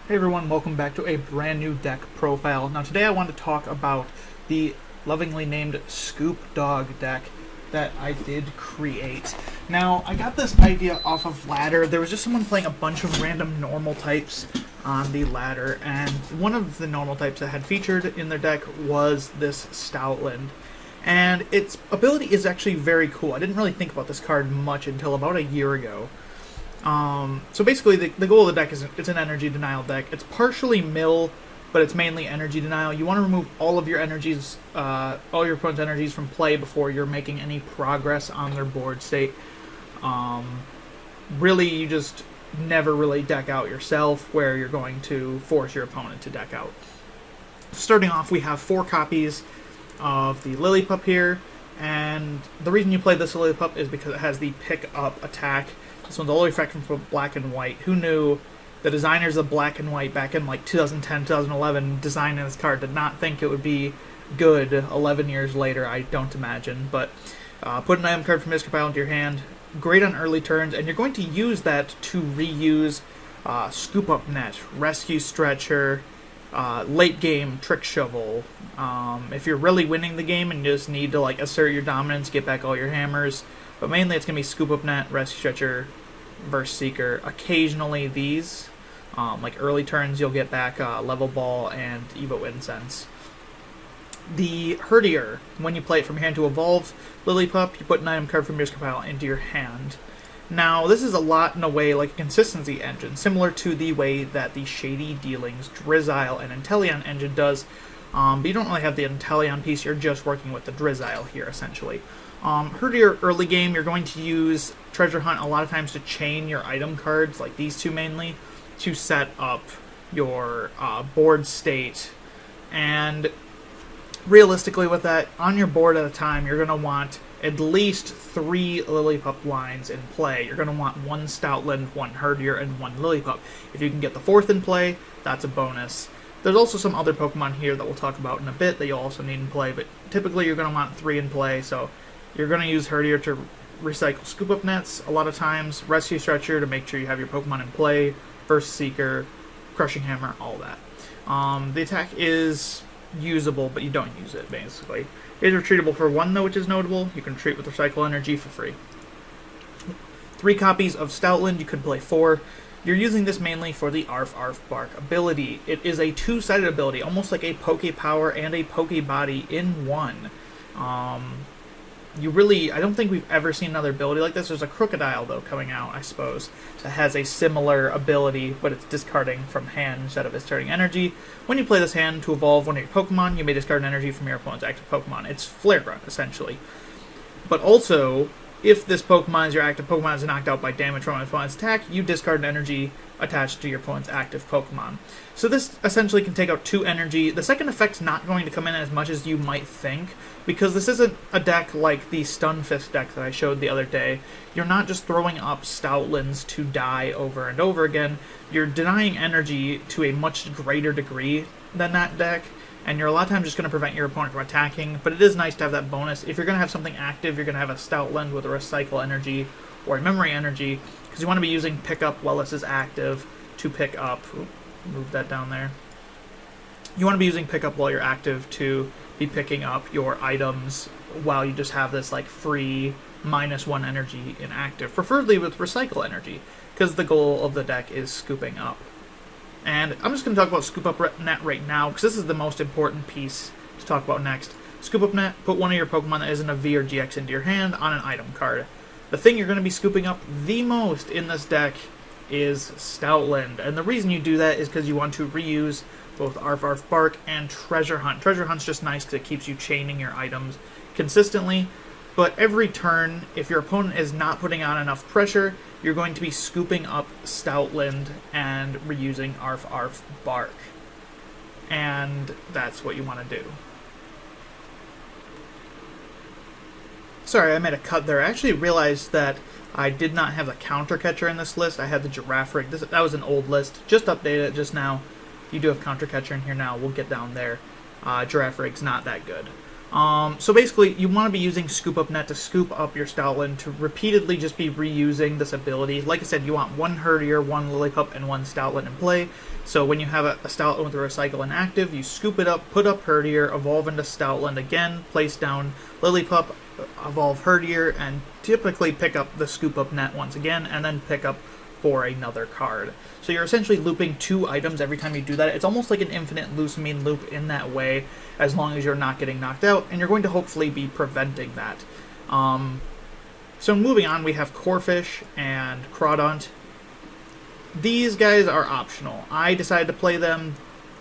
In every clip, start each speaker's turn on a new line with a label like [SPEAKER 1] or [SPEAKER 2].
[SPEAKER 1] Hey everyone, welcome back to a brand new deck profile. Now today I want to talk about the lovingly named Scoop Dog deck that I did create. Now I got this idea off of ladder. There was just someone playing a bunch of random normal types on the ladder, and one of the normal types that had featured in their deck was this Stoutland. And its ability is actually very cool. I didn't really think about this card much until about a year ago. So basically, the goal of the deck is it's an energy denial deck. It's partially mill, but it's mainly energy denial. You want to remove all of your energies, all your opponent's energies from play before you're making any progress on their board state. Really, you just never really deck out yourself, where you're going to force your opponent to deck out. Starting off, we have 4 copies of the Lillipup here, and the reason you play this Lillipup is because it has the pick up attack. This one's all the way back from Black and White. Who knew the designers of Black and White back in like 2010, 2011 designing this card did not think it would be good 11 years later, I don't imagine. But put an item card from this pile into your hand. Great on early turns, and you're going to use that to reuse Scoop Up Net, Rescue Stretcher, late game Trick Shovel. If you're really winning the game and you just need to like assert your dominance, get back all your hammers. But mainly it's going to be Scoop Up Net, Rescue Stretcher, versus Seeker. Occasionally these, like early turns, you'll get back Level Ball and Evolution Incense. The Herdier, when you play it from hand to evolve Lillipup, you put an item card from your pile into your hand. Now, this is a lot in a way like a consistency engine, similar to the way that the Shady Dealings, Drizzile, and Inteleon engine does, but you don't really have the Inteleon piece, you're just working with the Drizzile here, essentially. Herdier early game, you're going to use Treasure Hunt a lot of times to chain your item cards, like these two mainly, to set up your board state. And realistically with that, on your board at a time, you're going to want at least 3 Lillipup lines in play. You're going to want 1 Stoutland, 1 Herdier, and 1 Lillipup. If you can get the 4th in play, that's a bonus. There's also some other Pokemon here that we'll talk about in a bit that you'll also need in play, but typically you're going to want 3 in play, so you're going to use Herdier to recycle Scoop Up Nets a lot of times, Rescue Stretcher to make sure you have your Pokemon in play, First Seeker, Crushing Hammer, all that. The attack is usable, but you don't use it, basically. It is retreatable for 1, though, which is notable. You can retreat with Recycle Energy for free. 3 copies of Stoutland, you could play 4. You're using this mainly for the Arf Arf Bark ability. It is a 2-sided ability, almost like a Poke Power and a Poke Body in one. I don't think we've ever seen another ability like this. There's a Crocodile, though, coming out, I suppose, that has a similar ability, but it's discarding from hand instead of discarding energy. When you play this hand to evolve one of your Pokemon, you may discard an energy from your opponent's active Pokemon. It's Flare Grunt, essentially. But also, if this Pokemon is your active Pokemon is knocked out by damage from an opponent's attack, you discard an energy attached to your opponent's active Pokemon. So this essentially can take out 2 energy. The second effect's not going to come in as much as you might think, because this isn't a deck like the Stunfisk deck that I showed the other day. You're not just throwing up Stoutlands to die over and over again. You're denying energy to a much greater degree than that deck, and you're a lot of times just going to prevent your opponent from attacking, but it is nice to have that bonus. If you're going to have something active, you're going to have a Stoutland with a Recycle Energy or a Memory Energy, because you want to be using Pickup while this is active to pick up. Move that down there. You want to be using Pickup while you're active to be picking up your items while you just have this like free -1 energy in active, preferably with Recycle Energy, because the goal of the deck is scooping up. And I'm just going to talk about Scoop Up Net right now, because this is the most important piece to talk about next. Scoop Up Net, put one of your Pokemon that isn't a V or GX into your hand on an item card. The thing you're going to be scooping up the most in this deck is Stoutland, and the reason you do that is because you want to reuse both Arf Arf Bark and Treasure Hunt. Treasure Hunt's just nice because it keeps you chaining your items consistently, but every turn, if your opponent is not putting on enough pressure, you're going to be scooping up Stoutland and reusing Arf Arf Bark. And that's what you want to do. Sorry, I made a cut there. I actually realized that I did not have the Counter Catcher in this list. I had the Girafarig. That was an old list. Just updated it just now. You do have Counter Catcher in here now. We'll get down there. Girafarig's not that good. So basically, you want to be using Scoop Up Net to scoop up your Stoutland to repeatedly just be reusing this ability. Like I said, you want one Herdier, one Lillipup, and one Stoutland in play. So when you have a Stoutland with a Recycle inactive, you scoop it up, put up Herdier, evolve into Stoutland again, place down Lillipup, evolve Herdier, and typically pick up the Scoop Up Net once again, and then pick up for another card. So you're essentially looping 2 items every time you do that. It's almost like an infinite Lusamine loop in that way, as long as you're not getting knocked out, and you're going to hopefully be preventing that. So moving on, we have Corphish and Crawdaunt. These guys are optional. I decided to play them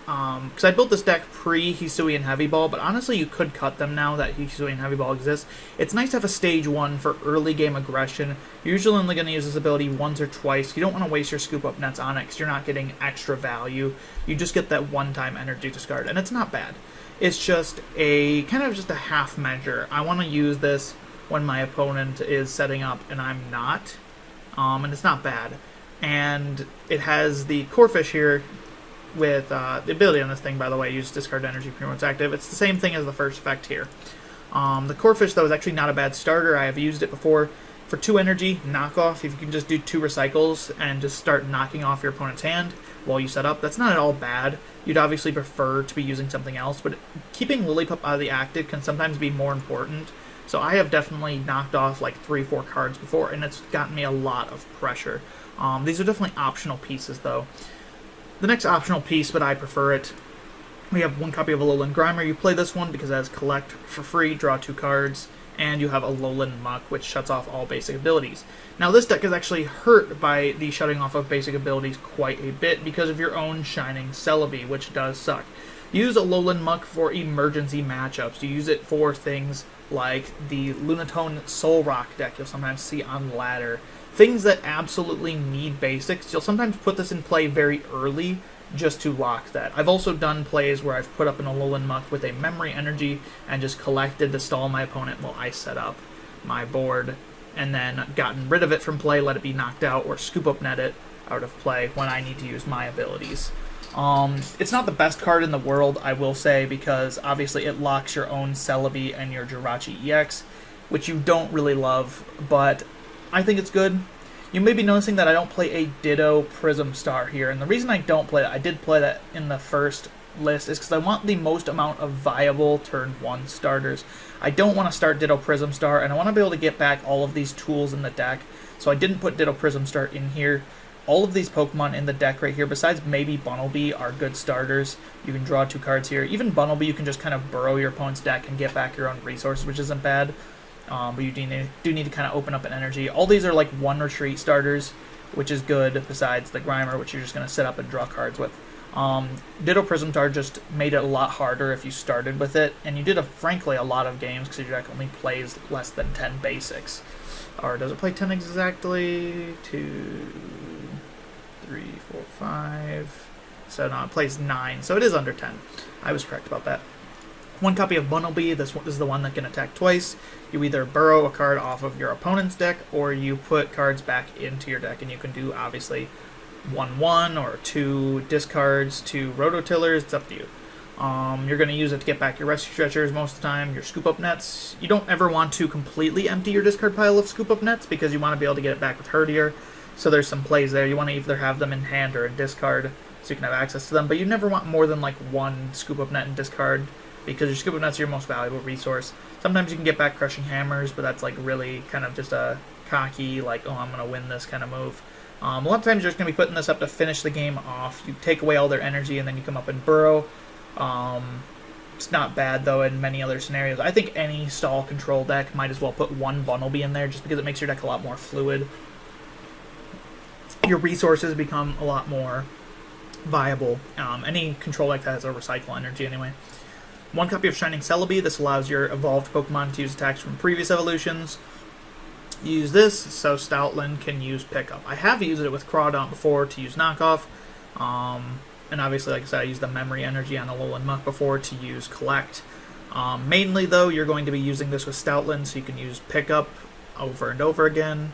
[SPEAKER 1] because I built this deck pre-Hisuian Heavy Ball, but honestly you could cut them now that Hisuian Heavy Ball exists. It's nice to have a stage 1 for early game aggression. You're usually only going to use this ability once or twice. You don't want to waste your Scoop Up Nets on it because you're not getting extra value. You just get that one-time energy discard, and it's not bad. It's just a kind of just a half measure. I want to use this when my opponent is setting up and I'm not, and it's not bad. And it has the Corphish here with the ability on this thing, by the way, use discard energy when it's active. It's the same thing as the first effect here. The Corphish, though, is actually not a bad starter. I have used it before. For 2 energy, knockoff, if you can just do 2 recycles and just start knocking off your opponent's hand while you set up, that's not at all bad. You'd obviously prefer to be using something else, but keeping Lillipup out of the active can sometimes be more important. So I have definitely knocked off like 3-4 cards before, and it's gotten me a lot of pressure. These are definitely optional pieces, though. The next optional piece, but I prefer it, we have 1 copy of Alolan Grimer. You play this one because it has collect for free, draw 2 cards, and you have Alolan Muk, which shuts off all basic abilities. Now this deck is actually hurt by the shutting off of basic abilities quite a bit because of your own Shining Celebi, which does suck. Use Alolan Muk for emergency matchups. You use it for things like the Lunatone Soul Rock deck you'll sometimes see on ladder. Things that absolutely need basics, you'll sometimes put this in play very early just to lock that. I've also done plays where I've put up an Alolan Muk with a memory energy and just collected to stall my opponent while I set up my board, and then gotten rid of it from play, let it be knocked out, or Scoop Up Net it out of play when I need to use my abilities. It's not the best card in the world, I will say, because obviously it locks your own Celebi and your Jirachi-EX, which you don't really love, but I think it's good. You may be noticing that I don't play a Ditto Prism Star here, and the reason I don't play that, I did play that in the first list, is because I want the most amount of viable turn 1 starters. I don't want to start Ditto Prism Star, and I want to be able to get back all of these tools in the deck, so I didn't put Ditto Prism Star in here. All of these Pokemon in the deck right here, besides maybe Bunnelby, are good starters. You can draw 2 cards here. Even Bunnelby, you can just kind of burrow your opponent's deck and get back your own resources, which isn't bad. But you do need to kind of open up an energy. All these are like 1 retreat starters, which is good, besides the Grimer, which you're just going to set up and draw cards with. Ditto Prism Star just made it a lot harder if you started with it, and you did, frankly, a lot of games because your deck only plays less than 10 basics. Or does it play 10 exactly? 2, 3, 4, 5... So no, it plays 9, so it is under 10. I was correct about that. 1 copy of Bunnelby. This is the one that can attack twice. You either burrow a card off of your opponent's deck, or you put cards back into your deck, and you can do, obviously, 1/1 or 2 discards, 2 rototillers. It's up to you. You're going to use it to get back your Rescue Stretchers most of the time, your Scoop Up Nets. You don't ever want to completely empty your discard pile of Scoop Up Nets, because you want to be able to get it back with Herdier. So there's some plays there. You want to either have them in hand or in discard, so you can have access to them, but you never want more than like 1 Scoop Up Net in discard, because your Scoop Up Net's are your most valuable resource. Sometimes you can get back Crushing Hammers, but that's like really kind of just a cocky, like, oh, I'm going to win this kind of move. A lot of times you're just going to be putting this up to finish the game off. You take away all their energy, and then you come up and burrow. It's not bad, though, in many other scenarios. I think any stall control deck might as well put 1 Bunnelby in there, just because it makes your deck a lot more fluid. Your resources become a lot more viable. Any control deck that has a recycle energy, anyway. 1 copy of Shining Celebi. This allows your evolved Pokemon to use attacks from previous evolutions. Use this so Stoutland can use Pickup. I have used it with Crawdaunt before to use Knockoff. And obviously, like I said, I used the Memory Energy on Alolan Muk before to use Collect. Mainly, though, you're going to be using this with Stoutland, so you can use Pickup over and over again.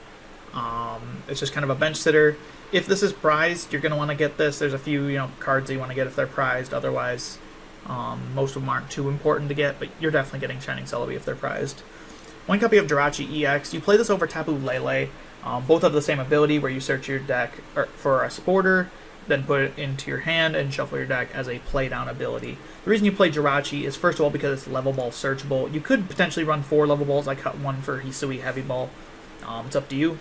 [SPEAKER 1] It's just kind of a bench sitter. If this is prized, you're going to want to get this. There's a few, cards that you want to get if they're prized. Otherwise, Most of them aren't too important to get, but you're definitely getting Shining Celebi if they're prized. One copy of Jirachi-EX. You play this over Tapu Lele. Both have the same ability where you search your deck for a supporter, then put it into your hand and shuffle your deck as a play-down ability. The reason you play Jirachi is, first of all, because it's Level Ball searchable. You could potentially run 4 Level Balls. I cut one for Hisuian Heavy Ball. It's up to you.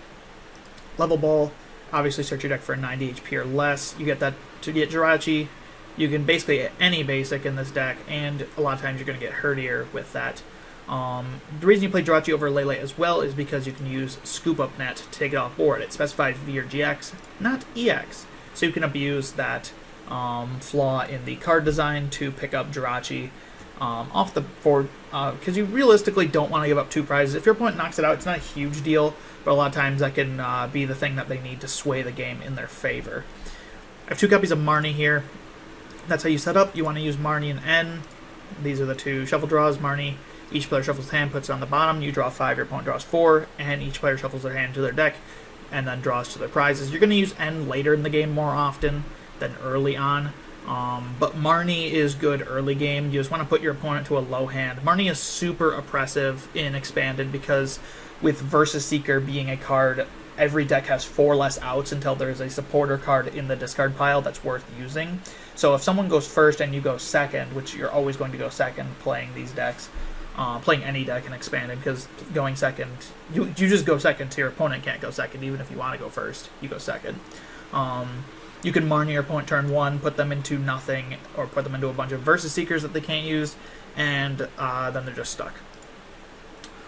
[SPEAKER 1] Level Ball, obviously search your deck for 90 HP or less. You get that to get Jirachi. You can basically get any basic in this deck, and a lot of times you're going to get Herdier with that. The reason you play Jirachi over Lele as well is because you can use Scoop Up Net to take it off board. It specifies V or GX, not EX. So you can abuse that flaw in the card design to pick up Jirachi off the board, because you realistically don't want to give up 2 prizes. If your opponent knocks it out, it's not a huge deal, but a lot of times that can be the thing that they need to sway the game in their favor. I have 2 copies of Marnie here. That's how you set up. You want to use Marnie and N. These are the 2 shuffle draws. Marnie, each player shuffles hand, puts it on the bottom. You draw 5, your opponent draws 4, and each player shuffles their hand to their deck and then draws to their prizes. You're going to use N later in the game more often than early on. But Marnie is good early game. You just want to put your opponent to a low hand. Marnie is super oppressive in Expanded because with Versus Seeker being a card, every deck has 4 less outs until there's a supporter card in the discard pile that's worth using. So if someone goes first and you go second, which you're always going to go second playing these decks, playing any deck in Expanded, because going second, you just go second, so your opponent can't go second. Even if you want to go first, you go second. You can Marnie your opponent turn 1, put them into nothing, or put them into a bunch of Versus Seekers that they can't use, and then they're just stuck.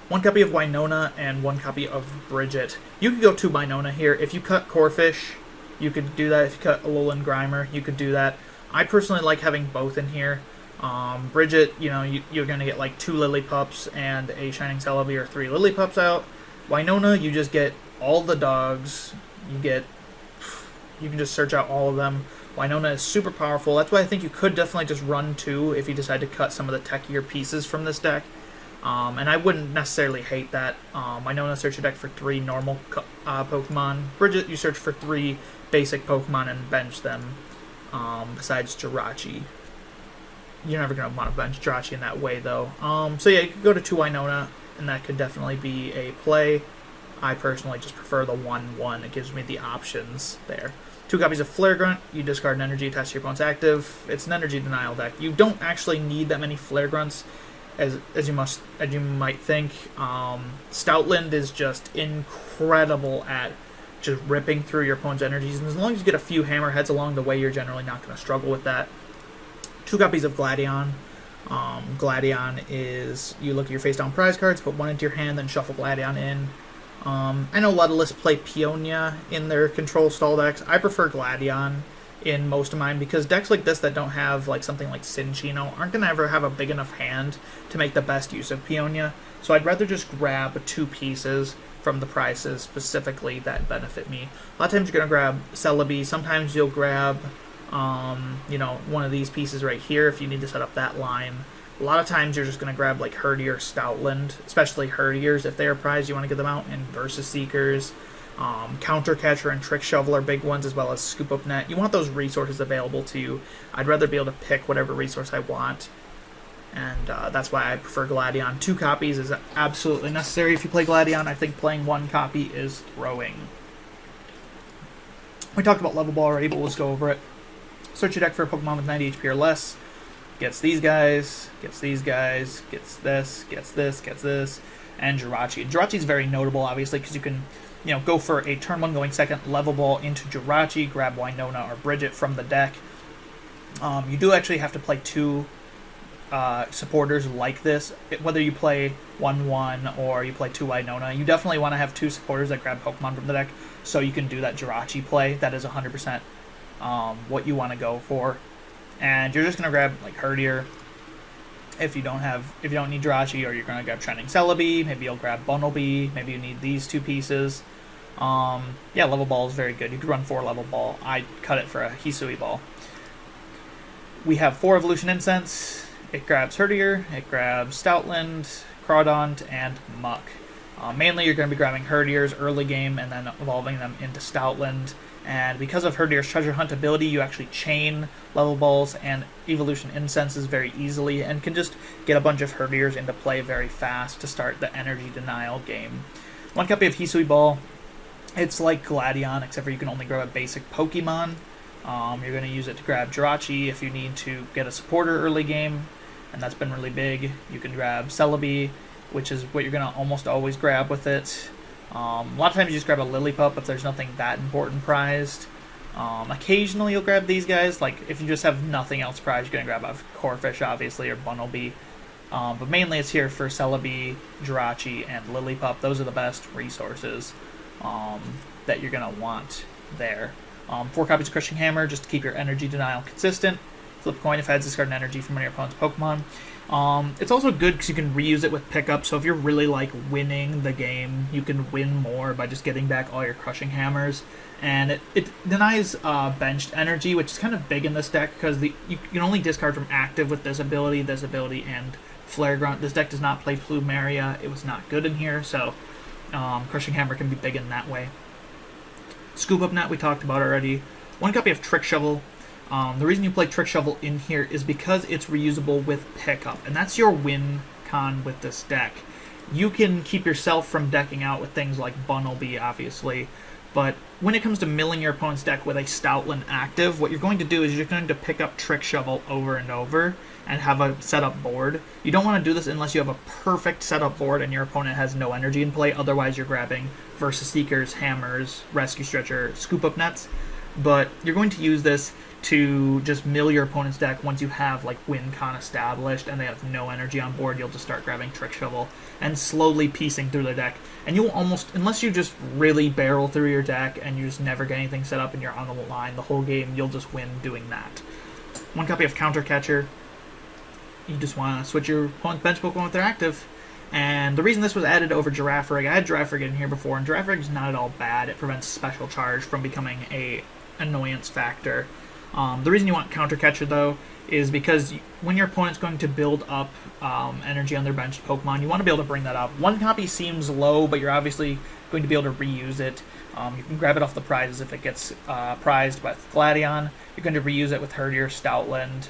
[SPEAKER 1] 1 copy of Winona and 1 copy of Brigette. You could go 2 Winona here. If you cut Corphish, you could do that. If you cut Alolan Grimer, you could do that. I personally like having both in here. Brigette, you're going to get like 2 Lillipups and a Shining Celebi or 3 Lillipups out. Winona, you just get all the dogs. You can just search out all of them. Winona is super powerful. That's why I think you could definitely just run 2 if you decide to cut some of the techier pieces from this deck. And I wouldn't necessarily hate that. Winona, search your deck for 3 normal Pokemon. Brigette, you search for 3 basic Pokemon and bench them, besides Jirachi. You're never going to want to bench Jirachi in that way, though. So yeah, you could go to 2 Winona, and that could definitely be a play. I personally just prefer the 1/1. It gives me the options there. 2 copies of Flare Grunt. You discard an energy attached to your opponent's active. It's an energy denial deck. You don't actually need that many Flare Grunts as you might think. Stoutland is just incredible at just ripping through your opponent's energies, and as long as you get a few Hammerheads along the way, you're generally not going to struggle with that. 2 copies of Gladion. Gladion is, you look at your face-down prize cards, put 1 into your hand, then shuffle Gladion in. I know a lot of lists play Peonia in their control stall decks. I prefer Gladion in most of mine because decks like this that don't have like something like Cinccino aren't going to ever have a big enough hand to make the best use of Peonia. So I'd rather just grab 2 pieces from the prizes specifically that benefit me. A lot of times you're going to grab Celebi. Sometimes you'll grab one of these pieces right here if you need to set up that line. A lot of times you're just going to grab like Herdier, Stoutland, especially Herdiers if they are prized. You want to get them out in Versus Seekers. Counter Catcher and Trick Shovel are big ones, as well as Scoop Up Net. You want those resources available to you. I'd rather be able to pick whatever resource I want, and that's why I prefer Gladion. 2 copies is absolutely necessary if you play Gladion. I think playing 1 copy is throwing. We talked about Level Ball already, but let's go over it. Search your deck for a Pokemon with 90 HP or less. Gets these guys, gets these guys, gets this, and Jirachi. Jirachi is very notable, obviously, because you can, go for a turn 1 going second, Level Ball into Jirachi, grab Winona or Brigette from the deck. You do actually have to play 2 supporters like this. Whether you play 1/1 or you play 2 Winona, you definitely want to have 2 supporters that grab Pokemon from the deck, so you can do that Jirachi play. That is 100% what you want to go for. And you're just gonna grab like Herdier if you don't need Jirachi, or you're gonna grab Shining Celebi. Maybe you'll grab Bunnelby. Maybe you need these 2 pieces. Yeah, Level Ball is very good. You could run 4 Level Ball. I cut it for a Hisuian Ball. We have 4 Evolution Incense. It grabs Herdier. It grabs Stoutland, Crawdaunt, and Muk. Mainly you're going to be grabbing Herdiers early game and then evolving them into Stoutland. And because of Herdier's Treasure Hunt ability, you actually chain Level Balls and Evolution Incenses very easily and can just get a bunch of Herdiers into play very fast to start the energy denial game. One copy of Hisuian Ball. It's like Gladion, except for you can only grab a basic Pokemon. You're going to use it to grab Jirachi if you need to get a supporter early game, and that's been really big. You can grab Celebi, which is what you're going to almost always grab with it. A lot of times you just grab a Lillipup if there's nothing that important prized. Occasionally you'll grab these guys, like if you just have nothing else prized, you're going to grab a Corphish, obviously, or Bunnelby. But mainly it's here for Celebi, Jirachi, and Lillipup. Those are the best resources that you're going to want there. 4 copies of Crushing Hammer, just to keep your energy denial consistent. Flip a coin if heads, discard an energy from one of your opponent's Pokemon. It's also good because you can reuse it with pickup, so if you're really like winning the game, you can win more by just getting back all your Crushing Hammers. And it denies benched energy, which is kind of big in this deck because you can only discard from active with this ability, and Flare Grunt. This deck does not play Plumeria. It was not good in here, so Crushing Hammer can be big in that way. Scoop Up Net we talked about already. 1 copy of Trick Shovel. The reason you play Trick Shovel in here is because it's reusable with pickup, and that's your win con with this deck. You can keep yourself from decking out with things like Bunnelby, obviously, but when it comes to milling your opponent's deck with a Stoutland active, what you're going to do is you're going to pick up Trick Shovel over and over and have a setup board. You don't want to do this unless you have a perfect setup board and your opponent has no energy in play, otherwise you're grabbing versus Seekers, Hammers, Rescue Stretcher, Scoop Up Nets. But you're going to use this to just mill your opponent's deck once you have like win con established and they have no energy on board. You'll just start grabbing Trick Shovel and slowly piecing through the deck, and you'll almost, unless you just really barrel through your deck and you just never get anything set up and you're on the line the whole game, you'll just win doing that. 1 copy of Counter Catcher. You just want to switch your opponent's bench Pokemon with their active. And the reason this was added over Girafarig, I had Girafarig in here before, and Girafarig is not at all bad. It prevents Special Charge from becoming a annoyance factor. The reason you want Counter Catcher, though, is because when your opponent's going to build up energy on their benched Pokemon, you want to be able to bring that up. 1 copy seems low, but you're obviously going to be able to reuse it. You can grab it off the prizes if it gets prized by Gladion. You're going to reuse it with Herdier, Stoutland,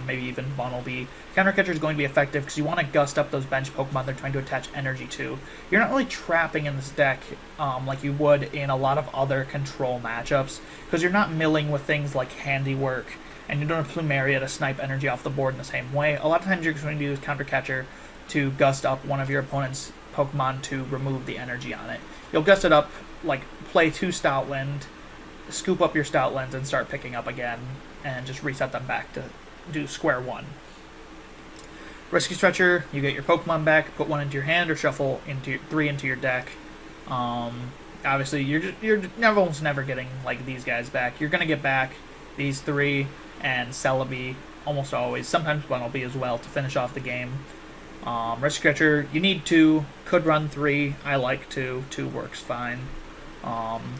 [SPEAKER 1] maybe even Bunnelby. Counter Catcher is going to be effective because you want to gust up those bench Pokemon they're trying to attach energy to. You're not really trapping in this deck like you would in a lot of other control matchups, because you're not milling with things like Handiwork, and you don't have Plumeria to snipe energy off the board in the same way. A lot of times you're going to use Counter Catcher to gust up one of your opponent's Pokemon to remove the energy on it. You'll gust it up, like play 2 Stoutland, scoop up your Stoutlands, and start picking up again, and just reset them back to do square one. Rescue Stretcher, you get your Pokemon back, put 1 into your hand, or shuffle 3 into your deck. Obviously, you're almost never getting like these guys back. You're gonna get back these 3 and Celebi almost always. Sometimes Bunnelby as well to finish off the game. Rescue Stretcher, you need 2, could run 3. I like 2. 2 works fine.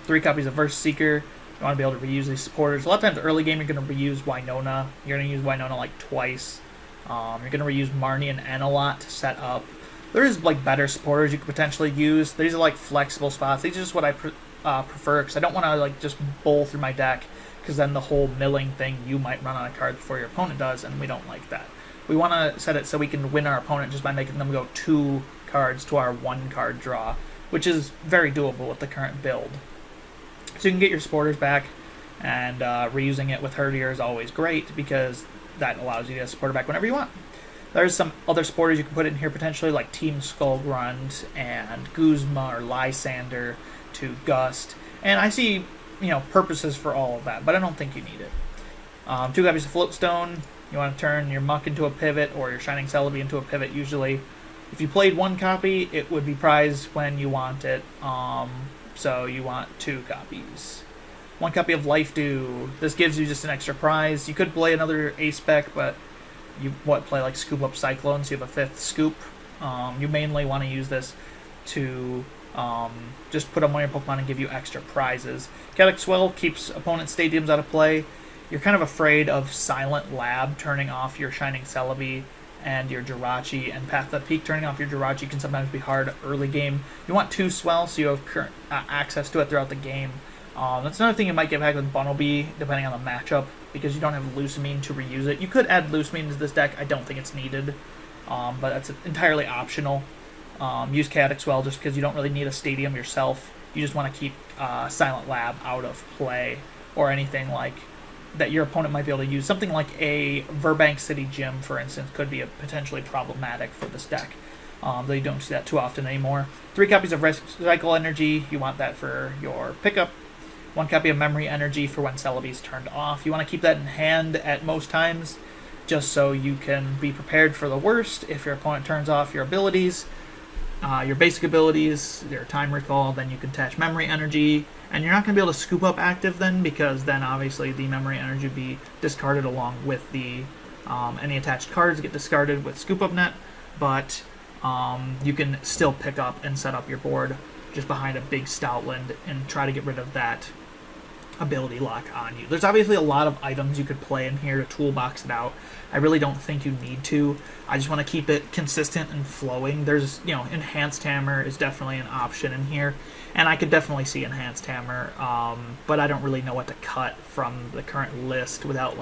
[SPEAKER 1] 3 copies of Versus Seeker. You want to be able to reuse these supporters. A lot of times early game you're going to reuse Winona. You're going to use Winona like twice. You're going to reuse Marnie and N a lot to set up. There is like better supporters you could potentially use. These are like flexible spots. These are just what I prefer, because I don't want to like just bowl through my deck, because then the whole milling thing, you might run out of cards before your opponent does, and we don't like that. We want to set it so we can win our opponent just by making them go 2 cards to our 1 card draw, which is very doable with the current build. So you can get your supporters back, and reusing it with Herdier is always great because that allows you to get a supporter back whenever you want. There's some other supporters you can put in here potentially, like Team Skull Grunt and Guzma or Lysander to Gust, and I see purposes for all of that, but I don't think you need it. 2 copies of Float Stone. You want to turn your Muk into a pivot, or your Shining Celebi into a pivot usually. If you played 1 copy, it would be prized when you want it, so you want 2 copies. 1 copy of Life Dew. This gives you just an extra prize. You could play another A-Spec, but you play like Scoop Up Cyclone, so you have a 5th Scoop. You mainly want to use this to just put on one of your Pokemon and give you extra prizes. Chaotic Swell keeps opponent stadiums out of play. You're kind of afraid of Silent Lab turning off your Shining Celebi and your Jirachi and Path to the Peak. Turning off your Jirachi can sometimes be hard early game. You want 2 Swell so you have current access to it throughout the game. That's another thing you might get back with Bunnelby, depending on the matchup, because you don't have Lusamine to reuse it. You could add Lusamine to this deck. I don't think it's needed, but that's entirely optional. Use Chaotic Swell just because you don't really need a stadium yourself. You just want to keep Silent Lab out of play, or anything like that your opponent might be able to use. Something like a Verbank City Gym, for instance, could be potentially problematic for this deck. Though you don't see that too often anymore. 3 copies of Recycle Energy. You want that for your pickup. 1 copy of Memory Energy for when Celebi's turned off. You want to keep that in hand at most times, just so you can be prepared for the worst if your opponent turns off your abilities. Your basic abilities, your time recall, then you can attach memory energy, and you're not going to be able to scoop up active then, because then obviously the memory energy would be discarded along with the any attached cards get discarded with Scoop Up Net, but you can still pick up and set up your board just behind a big Stoutland and try to get rid of that ability lock on you. There's obviously a lot of items you could play in here to toolbox it out. I really don't think you need to. I just want to keep it consistent and flowing. There's, Enhanced Hammer is definitely an option in here, and I could definitely see Enhanced Hammer, but I don't really know what to cut from the current list without,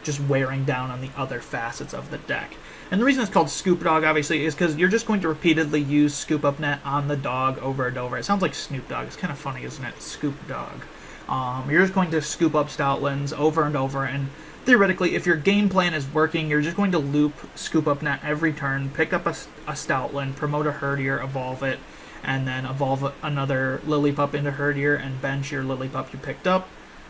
[SPEAKER 1] just wearing down on the other facets of the deck. And the reason it's called Scoop Dog, obviously, is because you're just going to repeatedly use Scoop Up Net on the dog over and over. It sounds like Snoop Dogg. It's kind of funny, isn't it? Scoop Dog. You're just going to scoop up Stoutlands over and over, and theoretically, if your game plan is working, you're just going to loop Scoop Up Net every turn, pick up a Stoutland, promote a Herdier, evolve it, and then evolve another Lillipup into Herdier and bench your Lillipup you picked up.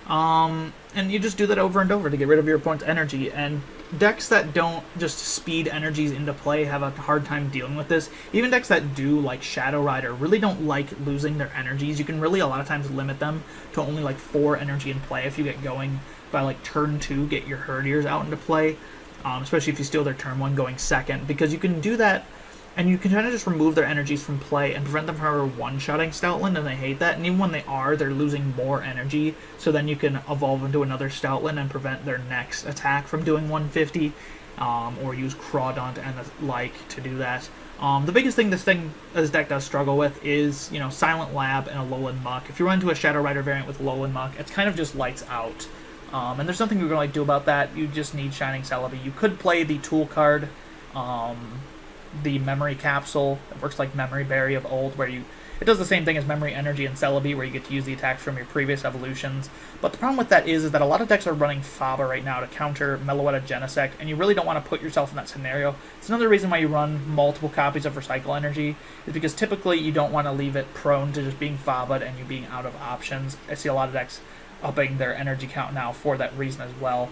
[SPEAKER 1] And you just do that over and over to get rid of your opponent's energy. And decks that don't just speed energies into play have a hard time dealing with this. Even decks that do, like Shadow Rider, really don't like losing their energies. You can really a lot of times limit them to only 4 energy in play if you get going by turn 2, get your Herdiers out into play, especially if you steal their turn 1 going second, because you can do that and you can kind of just remove their energies from play and prevent them from ever one-shotting Stoutland, and they hate that. And even when they are, they're losing more energy, so then you can evolve into another Stoutland and prevent their next attack from doing 150, or use Crawdaunt and the like to do that. The biggest thing this deck does struggle with is, Silent Lab and Alolan Muk. If you run into a Shadow Rider variant with Alolan Muk, it's kind of just lights out. And there's nothing you're going to do about that. You just need Shining Celebi. You could play the tool card, the Memory Capsule. It works like Memory Berry of old, where it does the same thing as Memory Energy and Celebi, where you get to use the attacks from your previous evolutions. But the problem with that is that a lot of decks are running Faba right now to counter Meloetta Genesect, and you really don't want to put yourself in that scenario. It's another reason why you run multiple copies of Recycle Energy, is because typically you don't want to leave it prone to just being Faba'd and you being out of options. I see a lot of decks upping their energy count now for that reason as well.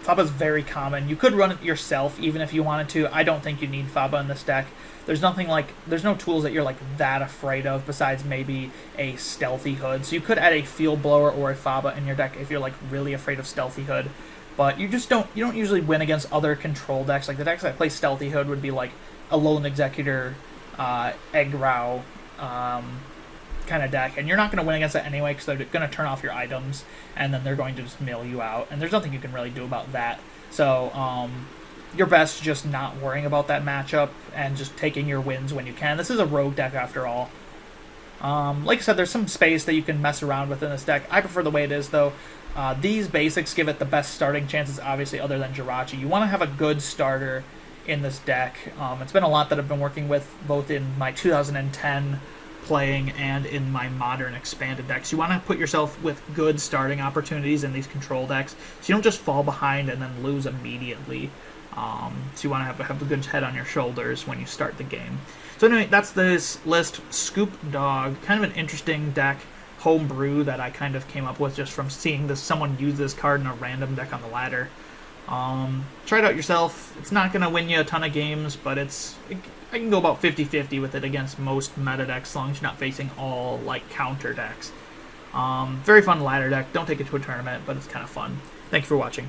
[SPEAKER 1] Faba is very common. You could run it yourself even if you wanted to. I don't think you need Faba in this deck. There's no tools that you're that afraid of besides maybe a Stealthy Hood. So you could add a Field Blower or a Faba in your deck if you're really afraid of Stealthy Hood. But you don't usually win against other control decks. The decks that play Stealthy Hood would be Alolan Executor, Eggrow, kind of deck, and you're not going to win against it anyway because they're going to turn off your items and then they're going to just mill you out, and there's nothing you can really do about that. So your best just not worrying about that matchup and just taking your wins when you can. This is a rogue deck after all. Like I said, there's some space that you can mess around with in this deck. I prefer the way it is though. These basics give it the best starting chances, obviously, other than Jirachi. You want to have a good starter in this deck. It's been a lot that I've been working with both in my 2010 playing and in my modern expanded decks. You want to put yourself with good starting opportunities in these control decks, so you don't just fall behind and then lose immediately. So you want to have a good head on your shoulders when you start the game. So anyway, that's this list. Scoop Dog, kind of an interesting deck, homebrew that I kind of came up with just from seeing someone use this card in a random deck on the ladder. Try it out yourself. It's not going to win you a ton of games, but I can go about 50-50 with it against most meta decks, as long as you're not facing all counter decks. Very fun ladder deck. Don't take it to a tournament, but it's kind of fun. Thank you for watching.